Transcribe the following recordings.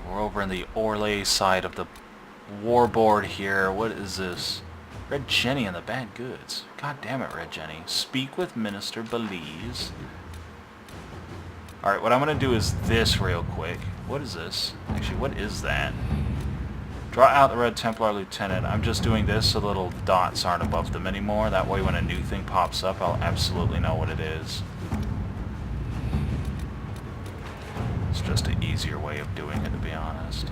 we're over in the Orlais side of the warboard here. What is this? Red Jenny and the Bad Goods. God damn it, Red Jenny. Speak with Minister Belize. Alright, what I'm going to do is this real quick. What is this? Actually, what is that? Draw out the Red Templar Lieutenant. I'm just doing this so the little dots aren't above them anymore. That way when a new thing pops up, I'll absolutely know what it is. It's just an easier way of doing it, to be honest.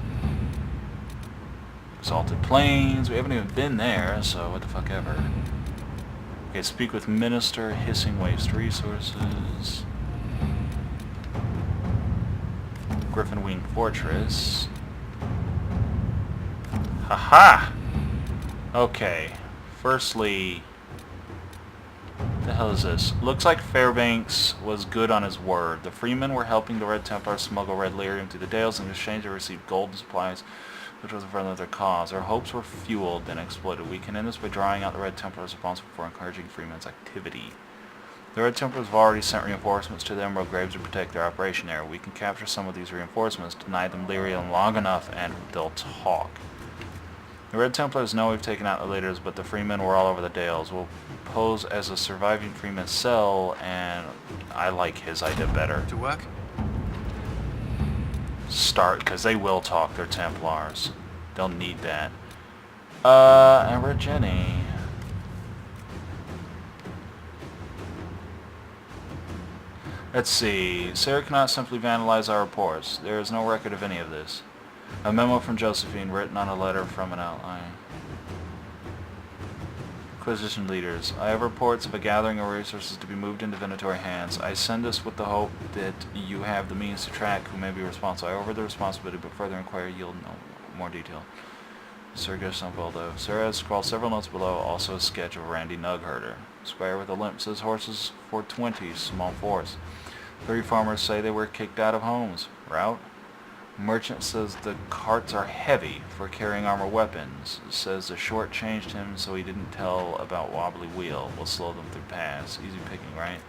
Exalted Plains. We haven't even been there, so what the fuck ever. Okay, speak with Minister. Hissing Waste Resources. Griffin Wing Fortress. Haha! Okay. Firstly, what the hell is this? Looks like Fairbanks was good on his word. The Freemen were helping the Red Templars smuggle red lyrium through the Dales. In exchange they received gold and supplies, which was in front of their cause. Our hopes were fueled, then exploited. We can end this by drawing out the Red Templars responsible for encouraging Freemen's activity. The Red Templars have already sent reinforcements to the Emerald Graves to protect their operation area. We can capture some of these reinforcements, deny them lyrium long enough, and they'll talk. The Red Templars know we've taken out the leaders, but the Freemen were all over the Dales. We'll pose as a surviving Freeman cell, and I like his idea better. To work? Start, because they will talk, they're Templars. They'll need that. And Red Jenny. Let's see. Sarah cannot simply vandalize our reports. There is no record of any of this. A memo from Josephine written on a letter from an outline. Inquisition leaders. I have reports of a gathering of resources to be moved into Venatori hands. I send this with the hope that you have the means to track who may be responsible. I over the responsibility, but further inquiry yield no more detail. Sergio Samboldo. Sarah has scrawled several notes below, also a sketch of Randy Nugherder. Squire with a limp says horses for 20, small force. 3 farmers say they were kicked out of homes. Route. Merchant says the carts are heavy for carrying armor weapons. Says the short changed him so he didn't tell about wobbly wheel. Will slow them through paths. Easy picking, right?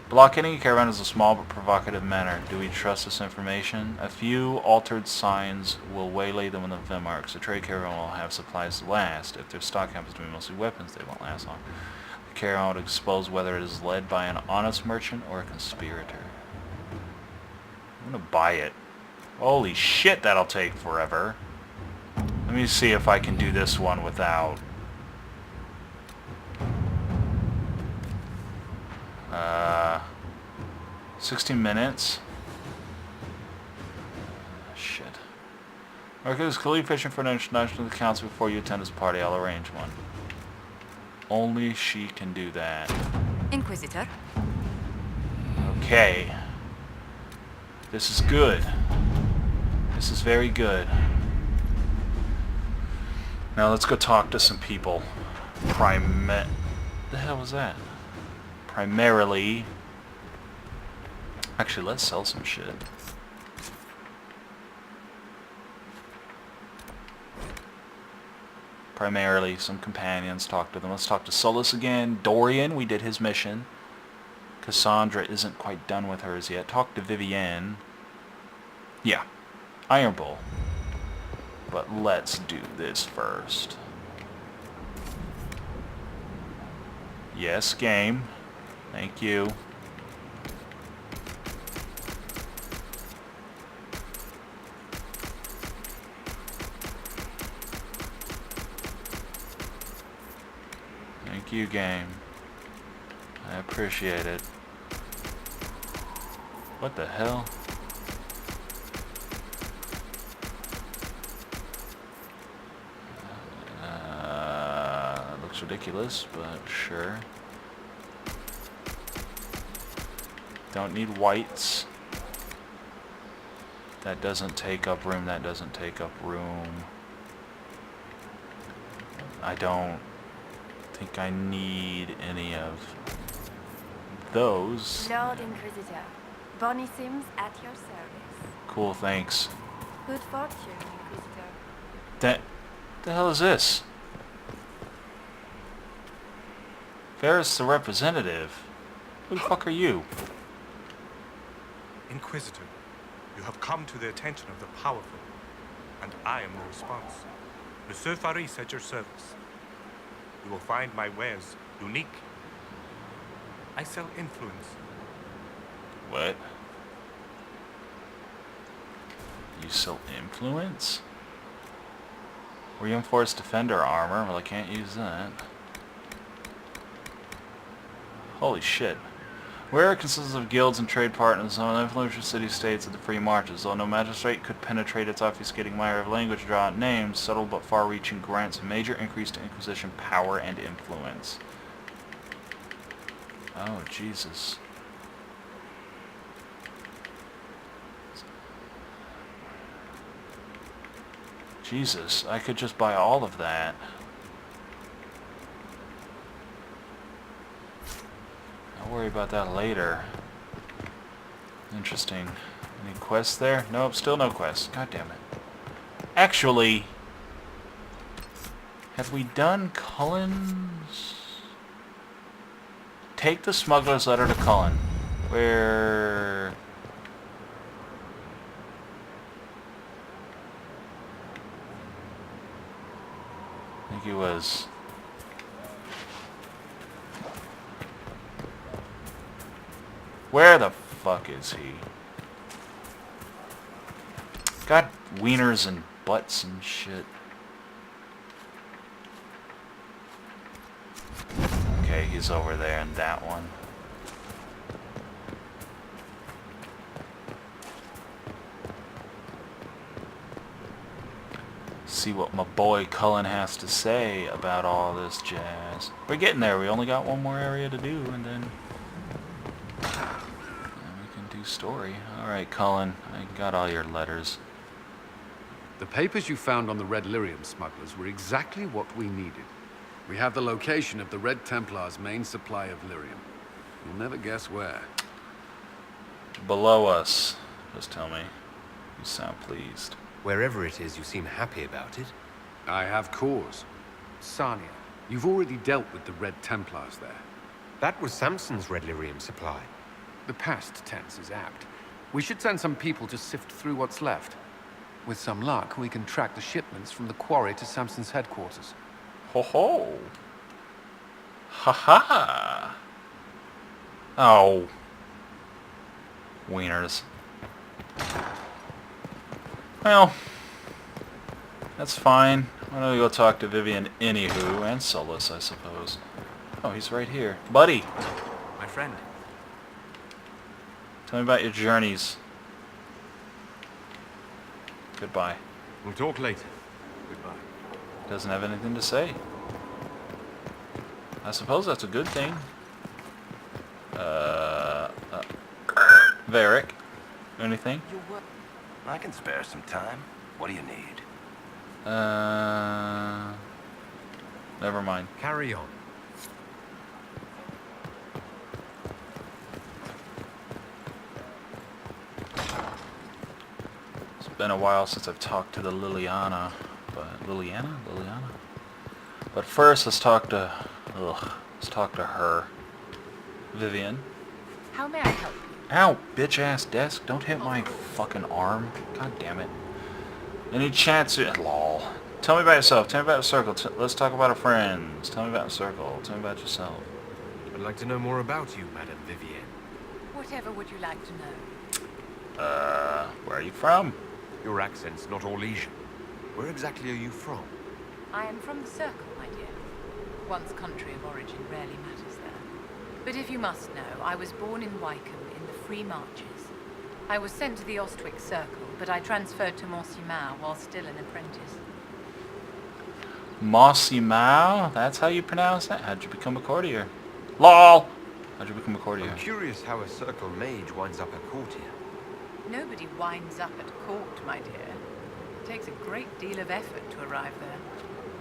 Blockading a caravan is a small but provocative manner. Do we trust this information? A few altered signs will waylay them in the Vimarks. The trade caravan will have supplies to last. If their stock happens to be mostly weapons, they won't last long. The caravan would expose whether it is led by an honest merchant or a conspirator. I'm gonna buy it. Holy shit, that'll take forever. Let me see if I can do this one without... 16 minutes. Shit. Okay, is clearly fishing for an introduction to the council before you attend this party. I'll arrange one. Only she can do that. Inquisitor. Okay. This is good. This is very good. Now let's go talk to some people. The hell was that? Primarily... Actually, let's sell some shit. Primarily, some companions. Talk to them. Let's talk to Solus again. Dorian, we did his mission. Cassandra isn't quite done with hers yet. Talk to Vivienne. Yeah. Iron Bull. But let's do this first. Yes, game. Thank you. Thank you, game. I appreciate it. What the hell? Looks ridiculous, but sure. Don't need whites. That doesn't take up room, that doesn't take up room. I don't think I need any of those. Lord Inquisitor, Bonnie Sims at your service. Cool, thanks. Good fortune, Inquisitor. The hell is this? Ferris the representative. Who the fuck are you? Inquisitor, You have come to the attention of the powerful, and I am the response. Monsieur Faris at your service. You will find my wares unique. I sell influence. What? You sell influence? Reinforced defender armor. Well, I can't use that. Holy shit. Where consists of guilds and trade partners on influential city-states of the free marches, though no magistrate could penetrate its obfuscating mire of language, draw out names, subtle but far-reaching grants a major increase to Inquisition power and influence. Oh, Jesus. Jesus, I could just buy all of that. I'll worry about that later. Interesting. Any quests there? Nope, still no quests. God damn it. Actually, have we done Cullen's? Take the smuggler's letter to Cullen. Where... I think he was... Where the fuck is he? Got wieners and butts and shit. Okay, he's over there in that one. See what my boy Cullen has to say about all this jazz. We're getting there. We only got one more area to do, and then we can do story. Alright, Cullen, I got all your letters. The papers you found on the Red Lyrium smugglers were exactly what we needed. We have the location of the Red Templar's main supply of lyrium. You'll never guess where. Below us. Just tell me. You sound pleased. Wherever it is, you seem happy about it. I have cause. Sania, you've already dealt with the Red Templars there. That was Samson's Red Lyrium supply. The past tense is apt. We should send some people to sift through what's left. With some luck, we can track the shipments from the quarry to Samson's headquarters. Ho ho! Ha ha! Oh. Wieners. Well, that's fine. Why don't we go talk to Vivian anywho, and Solus, I suppose. Oh, he's right here. Buddy! My friend. Tell me about your journeys. Goodbye. We'll talk later. Goodbye. Doesn't have anything to say. I suppose that's a good thing. Varric. Anything? I can spare some time. What do you need? Never mind. Carry on. It's been a while since I've talked to the Liliana, but Liliana? But first, let's talk to her. Vivian. How may I help you? Ow, bitch ass desk! Don't hit my fucking arm. God damn it. Any chance? Lol. Tell me about yourself. Tell me about the circle. Let's talk about our friends. Tell me about the circle. Tell me about yourself. I'd like to know more about you, Madame Vivienne. Whatever would you like to know? Where are you from? Your accent's not Orlesian. Where exactly are you from? I am from the Circle, my dear. One's country of origin rarely matters there. But if you must know, I was born in Wycombe in the Free Marches. I was sent to the Ostwick Circle, but I transferred to Montsimau while still an apprentice. Montsimau? That's how you pronounce that? How'd you become a courtier? LOL! How'd you become a courtier? I'm curious how a circle mage winds up a courtier. Nobody winds up at court, my dear. It takes a great deal of effort to arrive there.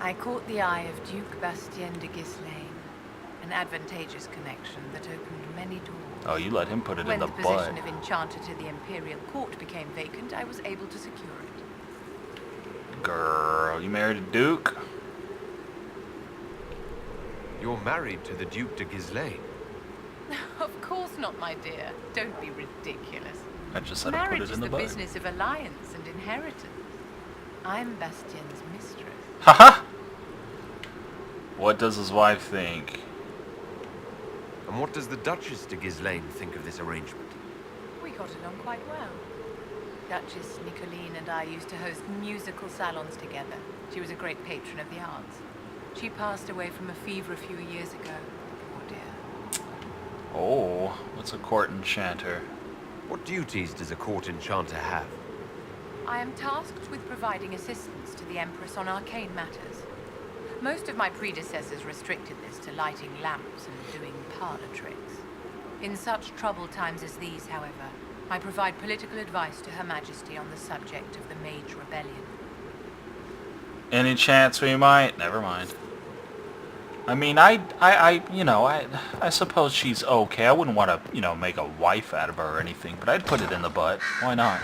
I caught the eye of Duke Bastien de Ghislaine, an advantageous connection that opened many doors. Oh, you let him put it in the butt. When the position of enchanter to the Imperial Court became vacant, I was able to secure it. Girl, you married a duke? You're married to the Duke de Ghislaine. Of course not, my dear. Don't be ridiculous. I just had to put Marriage it is in the the book. business of alliance and inheritance. I'm Bastien's mistress. Haha! What does his wife think? And what does the Duchess de Ghislaine think of this arrangement? We got along quite well. Duchess Nicolene and I used to host musical salons together. She was a great patron of the arts. She passed away from a fever a few years ago. Poor dear. Oh, what's a court enchanter? What duties does a court enchanter have? I am tasked with providing assistance to the Empress on arcane matters. Most of my predecessors restricted this to lighting lamps and doing parlor tricks. In such troubled times as these, however, I provide political advice to Her Majesty on the subject of the Mage Rebellion. Any chance we might? Never mind. I mean, I suppose she's okay. I wouldn't want to, make a wife out of her or anything, but I'd put it in the butt. Why not?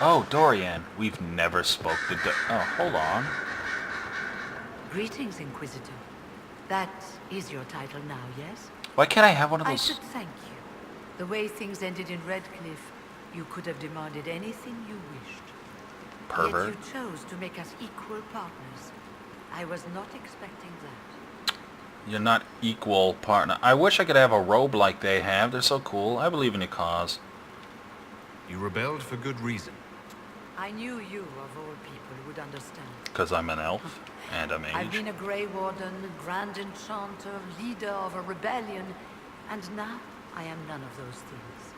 Oh, Dorian. We've never spoke to hold on. Greetings, Inquisitor. That is your title now, yes? Why can't I have one of I those? should thank you. The way things ended in Redcliffe, you could have demanded anything you wished. Pervert. Yet you chose to make us equal partners. I was not expecting that. You're not equal partner. I wish I could have a robe like they have. They're so cool. I believe in your cause. You rebelled for good reason. I knew you, of all people, would understand. Because I'm an elf and a mage. I've been a Grey Warden, Grand Enchanter, leader of a rebellion, and now I am none of those things.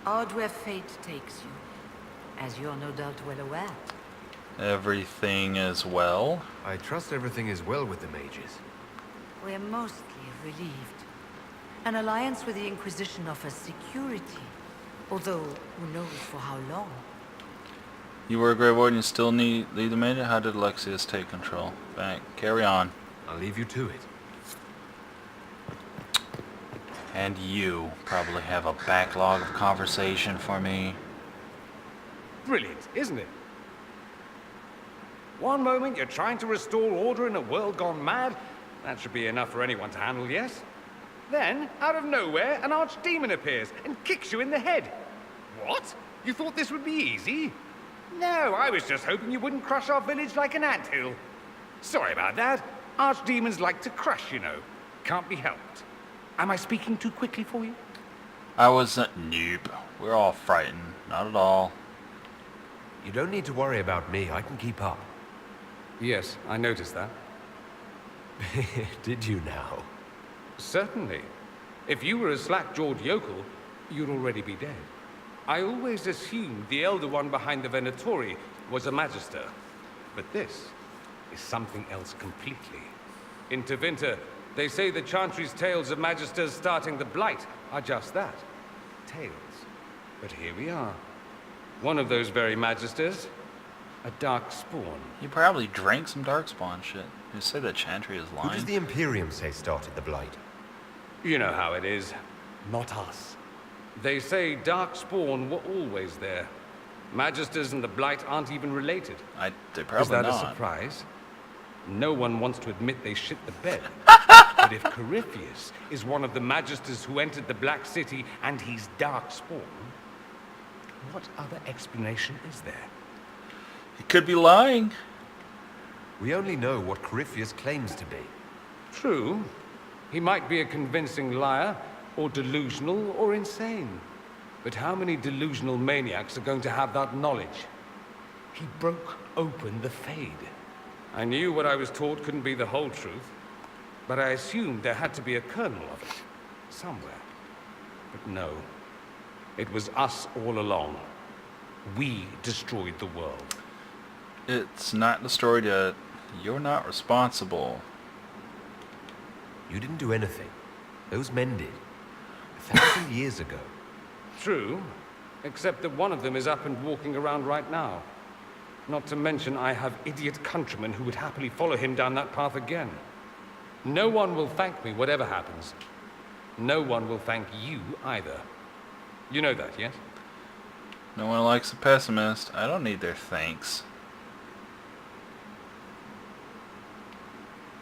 Odd where fate takes you, as you're no doubt well aware. Everything is well. I trust everything is well with the mages. We're mostly relieved. An alliance with the Inquisition offers security, although who knows for how long. You were a Grey Warden, you still lead the mage? How did Alexius take control? Back. Carry on. I'll leave you to it. And you probably have a backlog of conversation for me. Brilliant, isn't it? One moment you're trying to restore order in a world gone mad. That should be enough for anyone to handle, yes? Then, out of nowhere, an archdemon appears and kicks you in the head. What? You thought this would be easy? No, I was just hoping you wouldn't crush our village like an anthill. Sorry about that. Archdemons like to crush, you know. Can't be helped. Am I speaking too quickly for you? I wasn't. Nope. We're all frightened. Not at all. You don't need to worry about me. I can keep up. Yes, I noticed that. Did you now? Certainly. If you were a slack-jawed yokel, you'd already be dead. I always assumed the Elder One behind the Venatori was a Magister. But this is something else completely. In Tevinter, they say the Chantry's tales of Magisters starting the Blight are just that. Tales. But here we are. One of those very Magisters, a dark spawn. You probably drank some Darkspawn shit. You say that Chantry is lying? Who does the Imperium say started the Blight? You know how it is. Not us. They say Darkspawn were always there. Magisters and the Blight aren't even related. They're probably Is that not. a surprise? No one wants to admit they shit the bed. But if Corypheus is one of the Magisters who entered the Black City and he's Darkspawn, what other explanation is there? He could be lying. We only know what Corypheus claims to be. True. He might be a convincing liar, or delusional, or insane. But how many delusional maniacs are going to have that knowledge? He broke open the Fade. I knew what I was taught couldn't be the whole truth, but I assumed there had to be a kernel of it, somewhere. But no, it was us all along. We destroyed the world. It's not destroyed yet. You're not responsible. You didn't do anything. Those men did. 1,000 years ago. True, except that one of them is up and walking around right now. Not to mention I have idiot countrymen who would happily follow him down that path again. No one will thank me, whatever happens. No one will thank you either. You know that, yes? No one likes a pessimist. I don't need their thanks.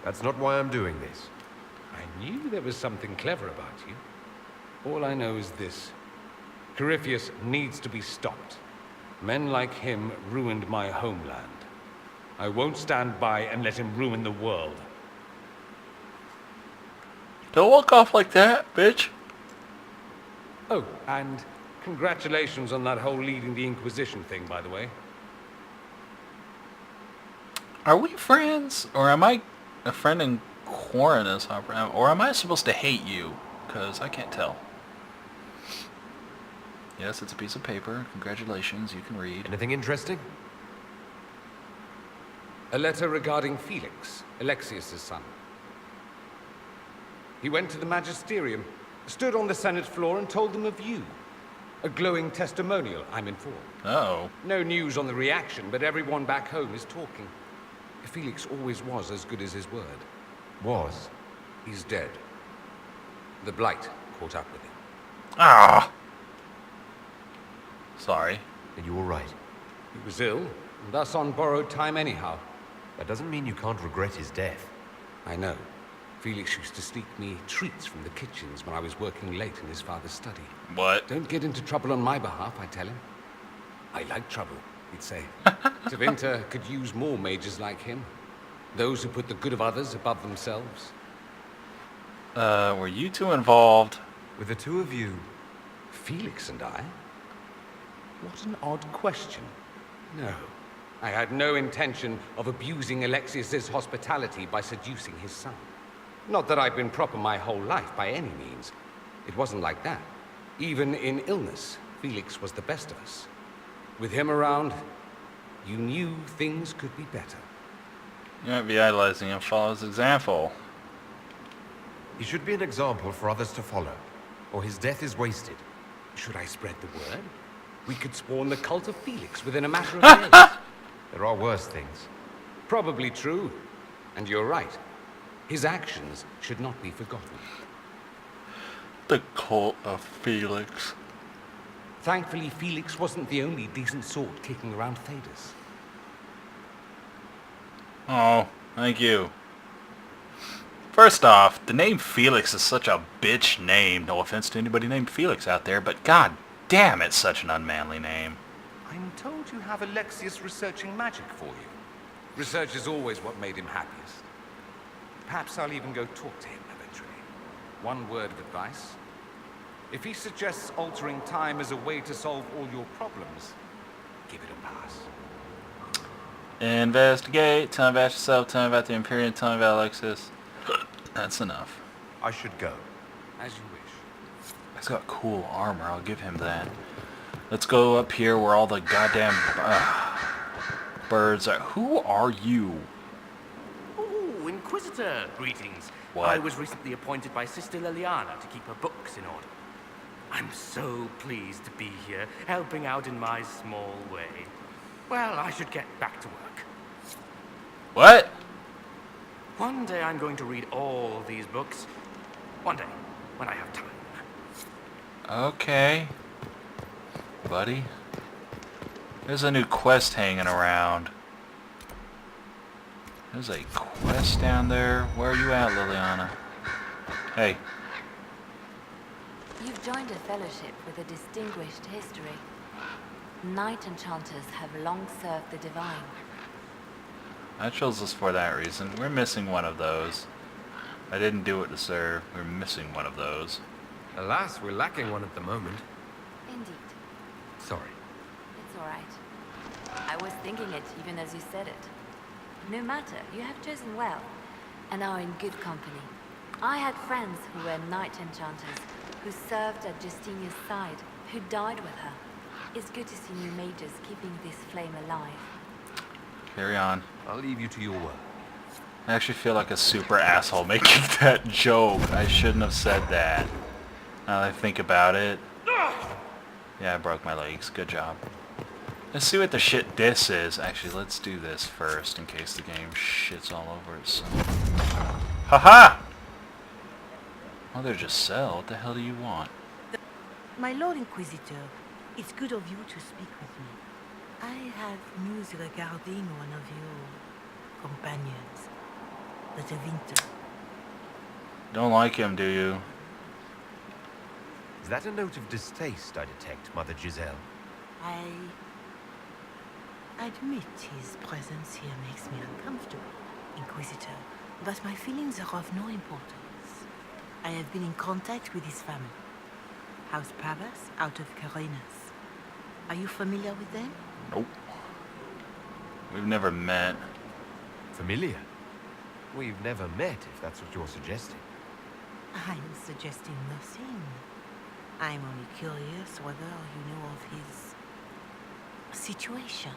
That's not why I'm doing this. I knew there was something clever about you. All I know is this. Corypheus needs to be stopped. Men like him ruined my homeland. I won't stand by and let him ruin the world. Don't walk off like that, bitch. Oh, and congratulations on that whole leading the Inquisition thing, by the way. Are we friends? Or am I a friend in Quarrenus? Or am I supposed to hate you? Because I can't tell. Yes, it's a piece of paper. Congratulations, you can read. Anything interesting? A letter regarding Felix, Alexius' son. He went to the magisterium, stood on the Senate floor and told them of you. A glowing testimonial, I'm informed. Oh. No news on the reaction, but everyone back home is talking. Felix always was as good as his word. Was. He's dead. The Blight caught up with him. Ah. Sorry. And you were right. He was ill, and thus on borrowed time anyhow. That doesn't mean you can't regret his death. I know. Felix used to sneak me treats from the kitchens when I was working late in his father's study. What? Don't get into trouble on my behalf, I tell him. I like trouble, he'd say. Tevinter could use more mages like him. Those who put the good of others above themselves. Were you two involved? With the two of you, Felix and I? What an odd question. No, I had no intention of abusing Alexius's hospitality by seducing his son. Not that I've been proper my whole life, by any means. It wasn't like that. Even in illness, Felix was the best of us. With him around, you knew things could be better. You might be idolizing him. Follow his example. he should be an example for others to follow, or his death is wasted. Should I spread the word? We could spawn the cult of Felix within a matter of days. There are worse things. Probably true. And you're right. His actions should not be forgotten. The cult of Felix. Thankfully, Felix wasn't the only decent sort kicking around Thedas. Oh, thank you. First off, the name Felix is such a bitch name. No offense to anybody named Felix out there, but god damn, it's such an unmanly name. I'm told you have Alexius researching magic for you. Research is always what made him happiest. Perhaps I'll even go talk to him eventually. One word of advice. If he suggests altering time as a way to solve all your problems, give it a pass. Investigate, tell me about yourself, tell me about the Imperium, tell me about Alexis. That's enough. I should go. As you wish. He's got cool armor, I'll give him that. Let's go up here where all the goddamn birds are. Who are you? Oh, Inquisitor, greetings. What? I was recently appointed by Sister Liliana to keep her books in order. I'm so pleased to be here, helping out in my small way. Well, I should get back to work. What? One day I'm going to read all these books. One day, when I have time. Okay. Buddy. There's a new quest hanging around. There's a quest down there. Where are you at, Liliana? Hey. You've joined a fellowship with a distinguished history. Knight enchanters have long served the divine. I chose us for that reason. We're missing one of those. I didn't do it to serve. We're missing one of those. Alas, we're lacking one at the moment. Indeed. Sorry. It's all right. I was thinking it even as you said it. No matter, you have chosen well, and are in good company. I had friends who were knight enchanters, who served at Justinia's side, who died with her. It's good to see new mages keeping this flame alive. Carry on. I'll leave you to your work. I actually feel like a super asshole making that joke. I shouldn't have said that. Now that I think about it. Yeah, I broke my legs. Good job. Let's see what the shit this is. Actually, let's do this first in case the game shits all over itself. Haha! Oh, they're just sell. What the hell do you want? My Lord Inquisitor, it's good of you to speak with me. I have news regarding one of your companions, the Winter. Don't like him, do you? Is that a note of distaste I detect, Mother Giselle? I admit his presence here makes me uncomfortable, Inquisitor, but my feelings are of no importance. I have been in contact with his family. House Pavas, out of Carenas. Are you familiar with them? Nope. We've never met. Familiar? We've never met, if that's what you're suggesting. I'm suggesting nothing. I'm only curious whether you know of his situation.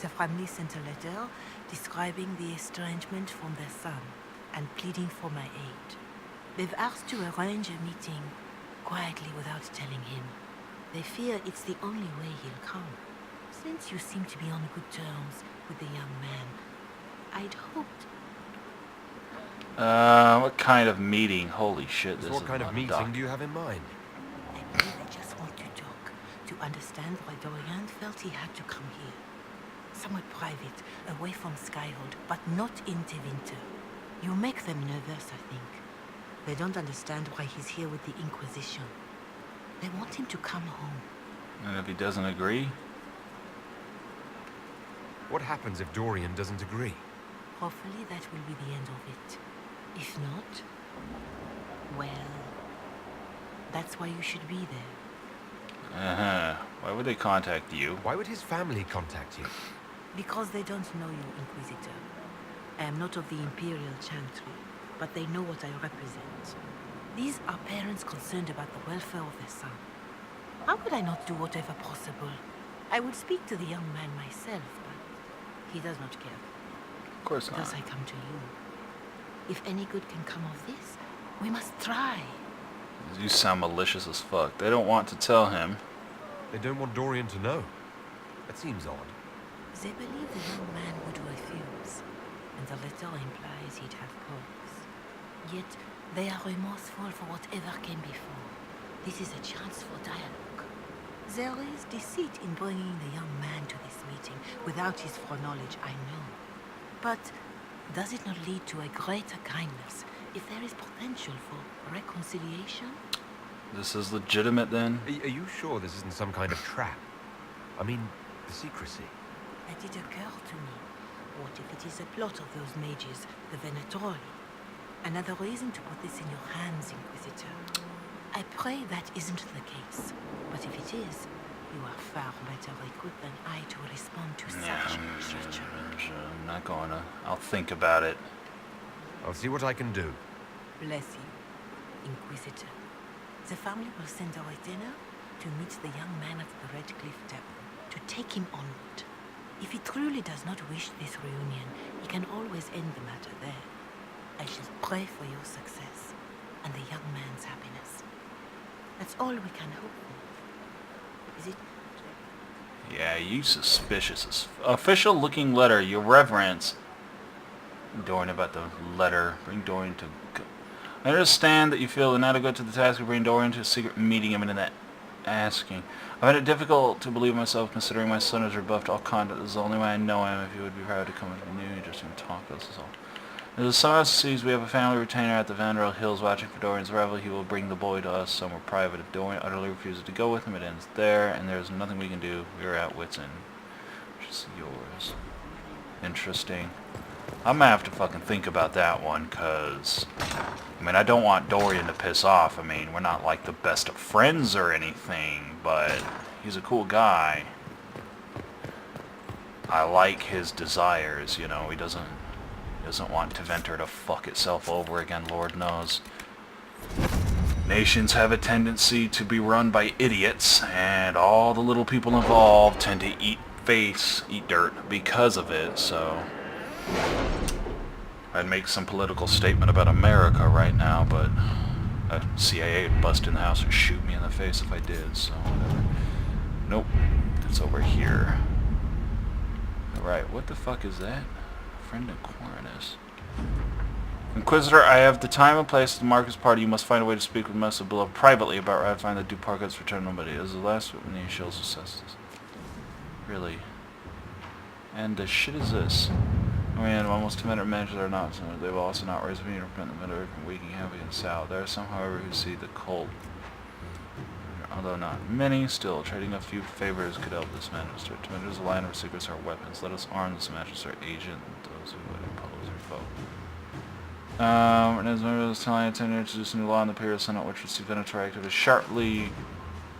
The family sent a letter describing the estrangement from their son and pleading for my aid. They've asked to arrange a meeting quietly without telling him. They fear it's the only way he'll come. Since you seem to be on good terms with the young man, I'd hoped... What kind of meeting? Holy shit, this What is kind not of a meeting doc. do you have in mind? I believe they just want to talk, to understand why Dorian felt he had to come here. Somewhat private, away from Skyhold, but not in Tevinter. You make them nervous, I think. They don't understand why he's here with the Inquisition. They want him to come home. And if he doesn't agree? What happens if Dorian doesn't agree? Hopefully that will be the end of it. If not, well, that's why you should be there. Uh-huh. Why would they contact you? Why would his family contact you? Because they don't know you, Inquisitor. I am not of the Imperial Chantry, but they know what I represent. These are parents concerned about the welfare of their son. How could I not do whatever possible? I would speak to the young man myself, but he does not care. Of course not. Thus I come to you. If any good can come of this, we must try. You sound malicious as fuck. They don't want to tell him. They don't want Dorian to know. That seems odd. They believe the young man would refuse, and the letter implies he'd have cause. Yet, they are remorseful for whatever came before. This is a chance for dialogue. There is deceit in bringing the young man to this meeting without his foreknowledge, I know. But does it not lead to a greater kindness if there is potential for reconciliation? This is legitimate then? Are you sure this isn't some kind of trap? I mean, the secrecy. That did occur to me. What if it is a plot of those mages, the Venatori? Another reason to put this in your hands, Inquisitor. I pray that isn't the case. But if it is, you are far better equipped than I to respond to such treachery. I'm not gonna. I'll think about it. I'll see what I can do. Bless you, Inquisitor. The family will send a retainer to meet the young man at the Red Cliff Tavern, to take him onward. If he truly does not wish this reunion, he can always end the matter there. I shall pray for your success and the young man's happiness. That's all we can hope for. Is it? Yeah, you suspicious as official looking letter, your reverence. Dorian about the letter. Bring Dorian to... I understand that you feel inadequate to the task of bringing Dorian to a secret meeting. I'm in that asking. I find it difficult to believe myself considering my son has rebuffed all conduct. This is the only way I know him. If he would be proud to come with me, just even talk. This is all. As the sees we have a family retainer at the Vandal Hills watching for Dorian's revel. He will bring the boy to us somewhere private. If Dorian utterly refuses to go with him, it ends there, and there's nothing we can do. We are at wit's end. Which is yours. Interesting. I'm gonna have to fucking think about that one, cause I mean, I don't want Dorian to piss off. I mean, we're not like the best of friends or anything, but he's a cool guy. I like his desires, you know. He doesn't want Tevinter to fuck itself over again, Lord knows. Nations have a tendency to be run by idiots, and all the little people involved tend to eat dirt because of it, so... I'd make some political statement about America right now, but the CIA would bust in the house and shoot me in the face if I did, so whatever. Nope, it's over here. Alright, what the fuck is that? Friend in Quaranus. Inquisitor, I have the time and place of the Marcus party. You must find a way to speak with Messa below privately about ratifying the Duparkut's return to nobody. As the last when he shows assess this. Really? And the shit is this? I mean, almost 200 managers are not, so they've also not raised me to prevent the vendor from wreaking havoc in the south. There are some, however, who see the cult although not many. Still, trading a few favors could help this magister. To introduce a line of secrets or weapons, let us arm this magister agent and those who would oppose or foe. And as member of this time, I intend to introduce a new law in the Imperial Senate which would see Venator activity sharply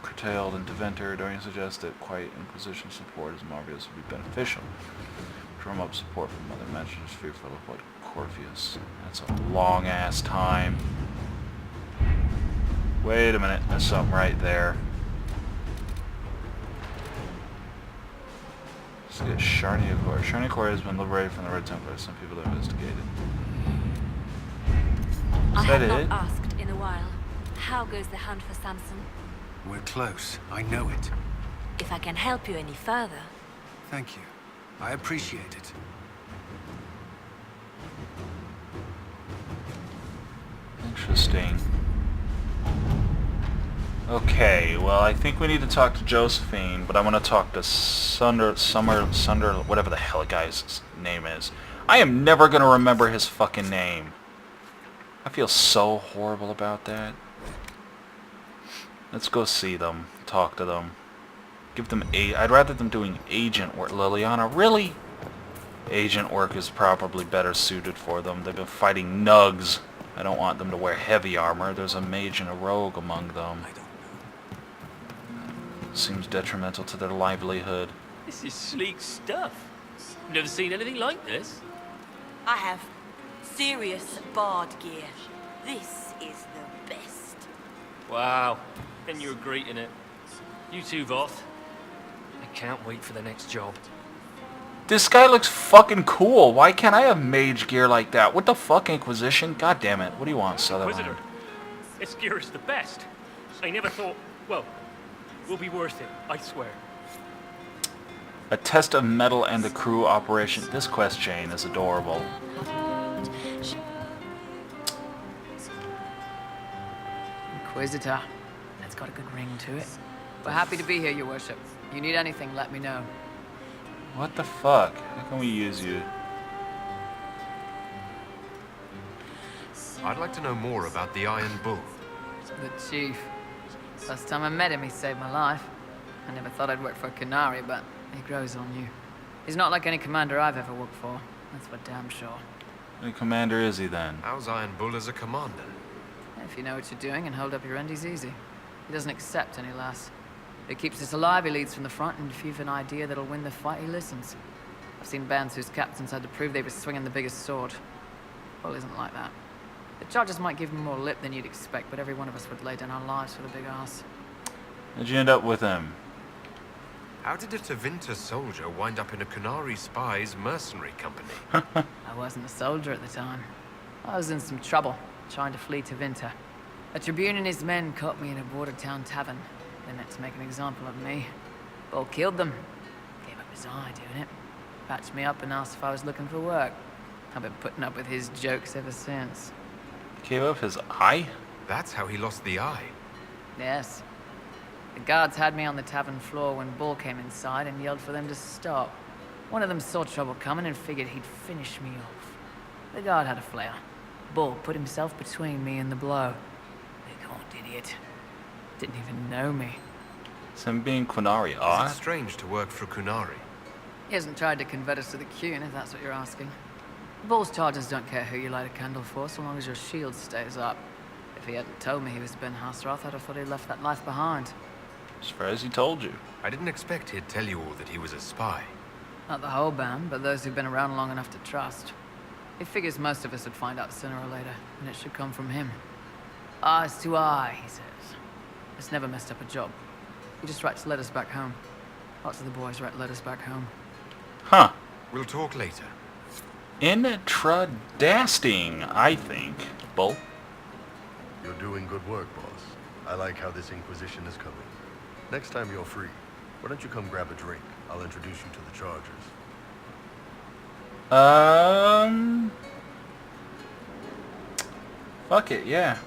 curtailed, and Deventer during suggests that quiet Inquisition support is obvious would be beneficial. Drum up support from other magisters fearful of what Corpheus. That's a long ass time. Wait a minute, there's something right there. Let's get Sharnia Core. Sharnia Core has been liberated from the Red Templars. Some people have investigated. I Is have that not it? asked in a while. How goes the hunt for Samson? We're close. I know it. If I can help you any further. Thank you. I appreciate it. Interesting. Okay, well, I think we need to talk to Josephine, but I want to talk to Sunder, whatever the hell the guy's name is. I am never going to remember his fucking name. I feel so horrible about that. Let's go see them, talk to them. Give them I'd rather them doing agent work. Liliana, really? Agent work is probably better suited for them. They've been fighting nugs. I don't want them to wear heavy armor. There's a mage and a rogue among them. Seems detrimental to their livelihood. This is sleek stuff. Never seen anything like this. I have serious bard gear. This is the best. Wow. Then you're great in it. You too, Voth. I can't wait for the next job. This guy looks fucking cool. Why can't I have mage gear like that? What the fuck, Inquisition? God damn it. What do you want, Sutherland? Inquisitor, this gear is the best. I never thought... Well, will be worth it, I swear. A test of metal and the crew operation. This quest chain is adorable. Inquisitor. That's got a good ring to it. We're happy to be here, Your Worship. You need anything, let me know. What the fuck? How can we use you? I'd like to know more about the Iron Bull. The Chief. Last time I met him, he saved my life. I never thought I'd work for a Canary, but he grows on you. He's not like any commander I've ever worked for. That's for damn sure. What commander is he then? How's Iron Bull as a commander? If you know what you're doing and hold up your end, he's easy. He doesn't accept any less. If he keeps us alive, he leads from the front, and if you've an idea that'll win the fight, he listens. I've seen bands whose captains had to prove they were swinging the biggest sword. Bull isn't like that. The charges might give him more lip than you'd expect, but every one of us would lay down our lives for the big ass. How'd you end up with him? How did a Tevinter soldier wind up in a Canary spy's mercenary company? I wasn't a soldier at the time. I was in some trouble, trying to flee to Vinter. A Tribune and his men caught me in a border town tavern. They meant to make an example of me. Bull killed them. Gave up his eye doing it. Patched me up and asked if I was looking for work. I've been putting up with his jokes ever since. Gave up his eye? That's how he lost the eye. Yes. The guards had me on the tavern floor when Bull came inside and yelled for them to stop. One of them saw trouble coming and figured he'd finish me off. The guard had a flare. Bull put himself between me and the blow. Big old idiot. Didn't even know me. It's him being Quinari. It's strange to work for Kunari. He hasn't tried to convert us to the Qun, if that's what you're asking. Bull's charges don't care who you light a candle for, so long as your shield stays up. If he hadn't told me he was Ben Hasroth, I'd have thought he'd left that life behind. As far as he told you. I didn't expect he'd tell you all that he was a spy. Not the whole band, but those who've been around long enough to trust. He figures most of us would find out sooner or later, and it should come from him. Eyes to eye, he says. It's never messed up a job. He just writes letters back home. Lots of the boys write letters back home. Huh. We'll talk later. Intradasting, I think. Bull? You're doing good work, boss. I like how this Inquisition is coming. Next time you're free, why don't you come grab a drink? I'll introduce you to the Chargers. Fuck it, yeah.